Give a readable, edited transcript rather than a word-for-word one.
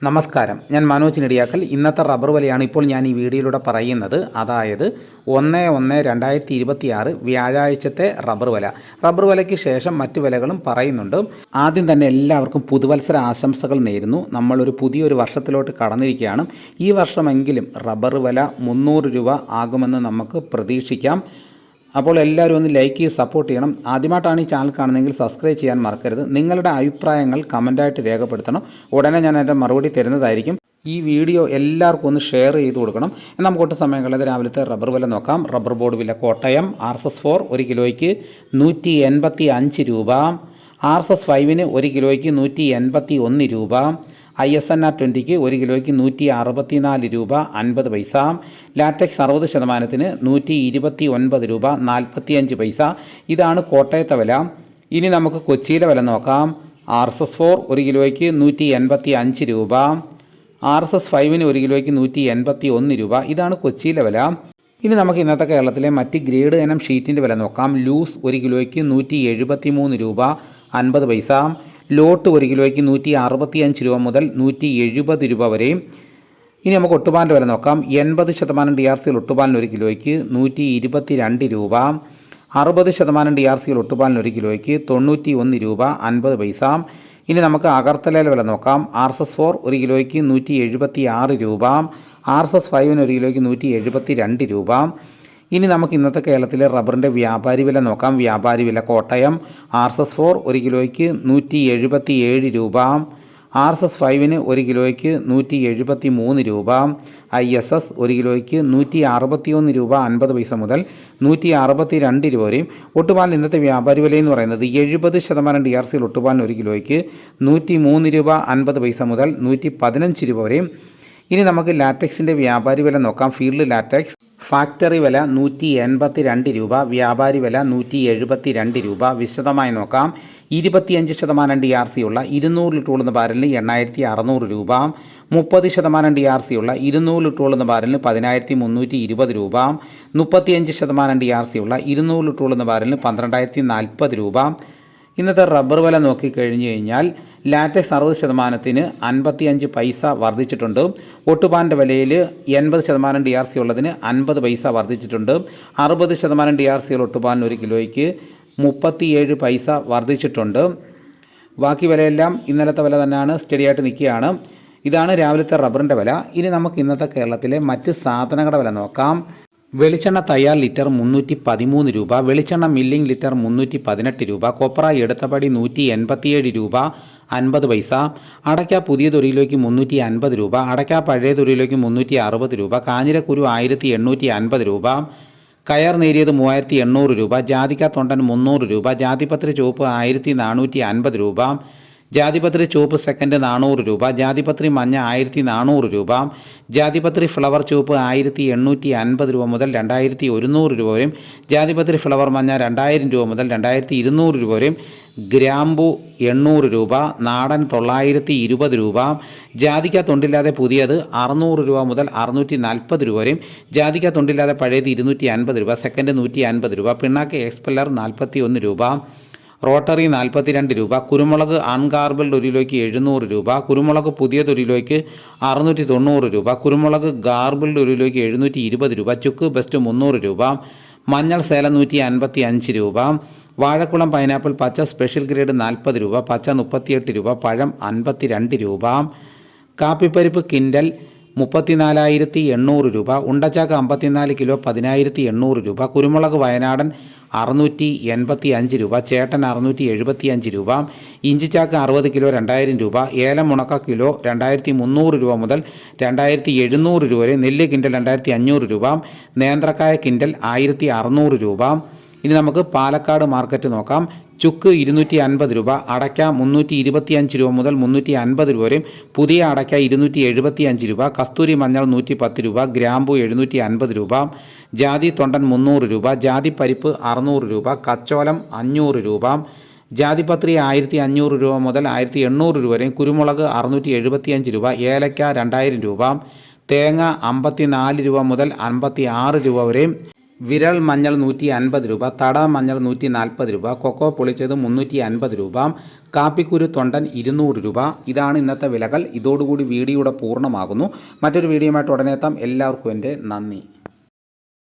നമസ്കാരം, ഞാൻ മനോജ് നെടിയാക്കൽ. ഇന്നത്തെ റബ്ബർ വിലയാണ് ഇപ്പോൾ ഞാൻ ഈ വീഡിയോയിലൂടെ പറയുന്നത്. അതായത് 1/1/2026 വ്യാഴാഴ്ചത്തെ റബ്ബർ വില. റബ്ബർ വിലയ്ക്ക് ശേഷം മറ്റു വിലകളും പറയുന്നുണ്ട്. ആദ്യം തന്നെ എല്ലാവർക്കും പുതുവത്സര ആശംസകൾ നേരുന്നു. നമ്മളൊരു പുതിയൊരു വർഷത്തിലോട്ട് കടന്നിരിക്കുകയാണ്. ഈ വർഷമെങ്കിലും റബ്ബർ വില 300 രൂപ ആകുമെന്ന് നമുക്ക് പ്രതീക്ഷിക്കാം. അപ്പോൾ എല്ലാവരും ഒന്ന് ലൈക്ക് ചെയ്ത് സപ്പോർട്ട് ചെയ്യണം. ആദ്യമായിട്ടാണ് ഈ ചാനൽ കാണുന്നതെങ്കിൽ സബ്സ്ക്രൈബ് ചെയ്യാൻ മറക്കരുത്. നിങ്ങളുടെ അഭിപ്രായങ്ങൾ കമൻറ്റായിട്ട് രേഖപ്പെടുത്തണം. ഉടനെ ഞാൻ എൻ്റെ മറുപടി തരുന്നതായിരിക്കും. ഈ വീഡിയോ എല്ലാവർക്കും ഒന്ന് ഷെയർ ചെയ്ത് കൊടുക്കണം. നമുക്ക് ഒട്ടും സമയം കളയാതെ രാവിലത്തെ റബ്ബർ വില നോക്കാം. റബ്ബർ ബോർഡ് വില കോട്ടയം RSS4 1 കിലോയ്ക്ക് 185 രൂപ. RSS5 1 കിലോയ്ക്ക് 181 രൂപ. ISNR 20 1 കിലോയ്ക്ക് 164 രൂപ 50 പൈസ. ലാറ്റക്സ് 60% 129 രൂപ 45 പൈസ. ഇതാണ് കോട്ടയത്തെ വില. ഇനി നമുക്ക് കൊച്ചിയിലെ വില നോക്കാം. RSS4 1 കിലോയ്ക്ക് 185 രൂപ. RSS5 1 കിലോയ്ക്ക് 181 രൂപ. ഇതാണ് കൊച്ചിയിലെ വില. ഇനി നമുക്ക് ഇന്നത്തെ കേരളത്തിലെ മറ്റ് ഗ്രേഡ് ഇനം ഷീറ്റിൻ്റെ വില നോക്കാം. ലൂസ് 1 കിലോയ്ക്ക് 173 രൂപ 50 പൈസ. ലോട്ട് 1 കിലോയ്ക്ക് 165 രൂപ മുതൽ 170 രൂപ വരെ. ഇനി നമുക്ക് ഒട്ടുപാലിൻ്റെ വില നോക്കാം. 80% DRC ഒട്ടുപാലിന് 1 കിലോയ്ക്ക് 122 രൂപ. 60% DRC ഒട്ടുപാലിന് 1 കിലോയ്ക്ക് 91 രൂപ 50 പൈസ. ഇനി നമുക്ക് അഗർത്തലയിലെ വില നോക്കാം. RSS4 1 കിലോയ്ക്ക് 176 രൂപ. RSS5 1 കിലോയ്ക്ക് 172 രൂപ. ഇനി നമുക്ക് ഇന്നത്തെ കേരളത്തിലെ റബ്ബറിൻ്റെ വ്യാപാരി വില നോക്കാം. വ്യാപാരി വില കോട്ടയം. RSS4 1 കിലോയ്ക്ക് 177 രൂപ. RSS5 1 കിലോയ്ക്ക് 173 രൂപ. ISS 1 കിലോയ്ക്ക് 161 രൂപ 50 പൈസ മുതൽ 162 രൂപ വരെയും. ഒട്ടുപാലിന് ഇന്നത്തെ വ്യാപാരി വിലയെന്ന് പറയുന്നത് 70% DRC ഒട്ടുപാലിന് 1 കിലോയ്ക്ക് 103 രൂപ 50 പൈസ മുതൽ 115 രൂപ വരെയും. ഇനി നമുക്ക് ലാറ്റക്സിൻ്റെ വ്യാപാരി വില നോക്കാം. ഫീൽഡ് ലാറ്റക്സ് ഫാക്ടറി വില 182 രൂപ. വ്യാപാരി വില 172 രൂപ. വിശദമായി നോക്കാം. 25% DRC ഉള്ള 200 ലിറ്റർ ഉള്ള ബാരലിന് 8600 രൂപ. 30% DRC ഉള്ള 200 ലിറ്റർ ഉള്ള ബാരലിന് 10320 രൂപ. 35% DRC ഉള്ള 200 ലിറ്റർ ഉള്ള ബാരലിന് 12040 രൂപ. ഇന്നത്തെ റബ്ബർ വില നോക്കിക്കഴിഞ്ഞു കഴിഞ്ഞാൽ ലാറ്റക്സ് 60% 55 പൈസ വർദ്ധിച്ചിട്ടുണ്ട്. ഒട്ടുപാലിൻ്റെ വിലയിൽ 80% DRC ഉള്ളതിന് 50 പൈസ വർദ്ധിച്ചിട്ടുണ്ട്. 60% DRC ഉള്ള ഒട്ടുപാലിന് 1 കിലോയ്ക്ക് 37 പൈസ വർദ്ധിച്ചിട്ടുണ്ട്. ബാക്കി വിലയെല്ലാം ഇന്നലത്തെ വില തന്നെയാണ്, സ്റ്റഡിയായിട്ട് നിൽക്കുകയാണ്. ഇതാണ് രാവിലത്തെ റബ്ബറിൻ്റെ വില. ഇനി നമുക്ക് ഇന്നത്തെ കേരളത്തിലെ മറ്റ് സാധനങ്ങളുടെ വില നോക്കാം. വെളിച്ചെണ്ണ തയ്യാർ ലിറ്റർ 313 രൂപ. വെളിച്ചെണ്ണ മില്ലിംഗ് ലിറ്റർ 318 രൂപ. കൊപ്ര എടുത്തപടി 187 രൂപ 50 പൈസ. അടയ്ക്ക പുതിയത് 1 കിലോയ്ക്ക് 350 രൂപ. അടയ്ക്ക പഴയത് 1 കിലോയ്ക്ക് 360 രൂപ. കാഞ്ഞിരക്കുരു 1850 രൂപ. കയർ നേരിയത് 3800 രൂപ. ജാതിക്ക തൊണ്ടൻ 300 രൂപ. ജാതിപത്രി ചുവപ്പ് 1450 രൂപ. ജാതിപത്രി ചുവപ്പ് സെക്കൻഡ് 400 രൂപ. ജാതിപത്രി മഞ്ഞ 1400 രൂപ. ജാതിപത്രി ഫ്ലവർ ചുവപ്പ് 1850 രൂപ മുതൽ 2100 രൂപ വരെയും. ജാതിപത്രി ഫ്ലവർ മഞ്ഞ 2000 രൂപ മുതൽ 2200 രൂപ വരെയും. ഗ്രാമ്പു 800 രൂപ. നാടൻ 920 രൂപ. ജാതിക്ക തൊണ്ടില്ലാതെ പുതിയത് 600 രൂപ മുതൽ 640 രൂപ വരെയും. ജാതിക്ക തൊണ്ടില്ലാതെ പഴയത് 250 രൂപ. സെക്കൻഡ് 150 രൂപ. പിണ്ണാക്ക് എക്സ്പെല്ലർ 41 രൂപ. റോട്ടറി 42 രൂപ. കുരുമുളക് അൺഗാർബിൾഡ് 1 കിലോയ്ക്ക് 700 രൂപ. കുരുമുളക് പുതിയത് 1 കിലോയ്ക്ക് 690 രൂപ. കുരുമുളക് ഗാർബിൾഡ് 1 കിലോയ്ക്ക് 720 രൂപ. ചുക്ക് ബെസ്റ്റ് 300 രൂപ. മഞ്ഞൾ സേലം 155 രൂപ. വാഴക്കുളം പൈനാപ്പിൾ പച്ച സ്പെഷ്യൽ ഗ്രേഡ് 40 രൂപ. പച്ച 38 രൂപ. പഴം 52 രൂപ. കാപ്പിപ്പരിപ്പ് കിൻഡൽ 34,800 രൂപ. ഉണ്ടച്ചാക്ക 54 കിലോ 10,800 രൂപ. കുരുമുളക് വയനാടൻ 685 രൂപ. ചേട്ടൻ 675 രൂപ. ഇഞ്ചിച്ചാക്ക 60 കിലോ 2000 രൂപ. ഏലം ഉണക്ക കിലോ 2300 രൂപ മുതൽ 2700 രൂപ വരെ. നെല്ല് കിൻഡൽ 2500 രൂപ. നേന്ത്രക്കായ കിൻഡൽ 1600 രൂപ. ഇനി നമുക്ക് പാലക്കാട് മാർക്കറ്റ് നോക്കാം. ചുക്ക് 250 രൂപ. അടയ്ക്ക 325 രൂപ മുതൽ 350 രൂപ വരെയും. പുതിയ അടയ്ക്ക 275 രൂപ. കസ്തൂരി മഞ്ഞൾ 110 രൂപ. ഗ്രാമ്പു 750 രൂപ. ജാതി തൊണ്ടൻ 300 രൂപ. ജാതി പരിപ്പ് 600 രൂപ. കച്ചോലം 500 രൂപ. ജാതിപത്രി 1500 രൂപ മുതൽ 1800 രൂപ വരെയും. കുരുമുളക് 675 രൂപ. ഏലക്ക 2000 രൂപ. തേങ്ങ 54 രൂപ മുതൽ 56 രൂപ വരെയും. വിരൽ മഞ്ഞൾ 150 രൂപ, തട മഞ്ഞൾ 140 രൂപ, കൊക്കോ പൊളിച്ചത് 350 രൂപ, കാപ്പിക്കുരു തൊണ്ടൻ 200 രൂപ. ഇതാണ് ഇന്നത്തെ വിലകൾ. ഇതോടുകൂടി വീഡിയോയുടെ പൂർണ്ണമാകുന്നു. മറ്റൊരു വീഡിയോയുമായിട്ട് ഉടനെ എത്താം. എല്ലാവർക്കും എൻ്റെ നന്ദി.